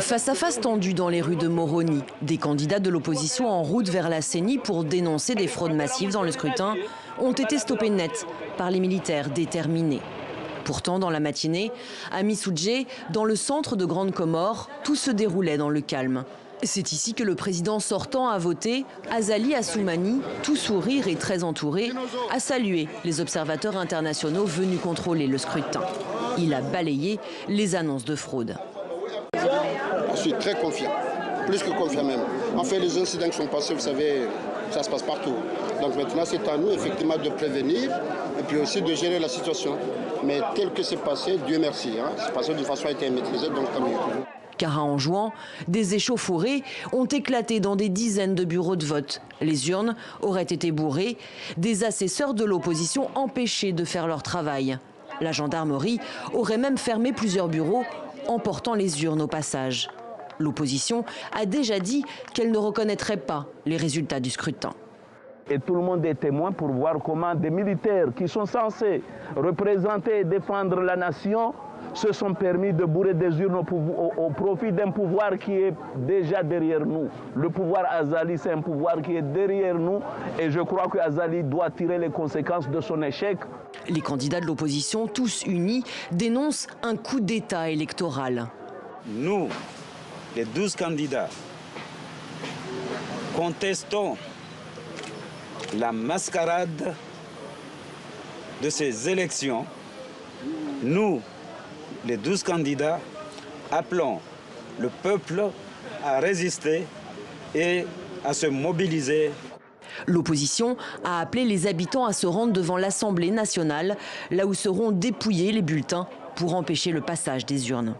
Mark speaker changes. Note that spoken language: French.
Speaker 1: Face à face tendu dans les rues de Moroni, des candidats de l'opposition en route vers la CENI pour dénoncer des fraudes massives dans le scrutin ont été stoppés net par les militaires déterminés. Pourtant, dans la matinée, à Missoudzé, dans le centre de Grande Comore, tout se déroulait dans le calme. C'est ici que le président sortant a voté. Azali Assoumani, tout sourire et très entouré, a salué les observateurs internationaux venus contrôler le scrutin. Il a balayé les annonces de fraude.
Speaker 2: Je suis très confiant, plus que confiant même. En fait, les incidents qui sont passés, vous savez, ça se passe partout. Donc maintenant, c'est à nous effectivement de prévenir et puis aussi de gérer la situation. Mais tel que c'est passé, Dieu merci, c'est passé de façon à être maîtrisée, donc tant mieux.
Speaker 1: Car à Anjouan, des échauffourées ont éclaté dans des dizaines de bureaux de vote. Les urnes auraient été bourrées, des assesseurs de l'opposition empêchés de faire leur travail. La gendarmerie aurait même fermé plusieurs bureaux, emportant les urnes au passage. L'opposition a déjà dit qu'elle ne reconnaîtrait pas les résultats du scrutin.
Speaker 3: Et tout le monde est témoin pour voir comment des militaires qui sont censés représenter et défendre la nation se sont permis de bourrer des urnes au profit d'un pouvoir qui est déjà derrière nous. Le pouvoir Azali, c'est un pouvoir qui est derrière nous et je crois que Azali doit tirer les conséquences de son échec.
Speaker 1: Les candidats de l'opposition, tous unis, dénoncent un coup d'État électoral.
Speaker 4: Nous, les 12 candidats, contestons la mascarade de ces élections. Nous, les 12 candidats, appelons le peuple à résister et à se mobiliser.
Speaker 1: L'opposition a appelé les habitants à se rendre devant l'Assemblée nationale, là où seront dépouillés les bulletins pour empêcher le passage des urnes.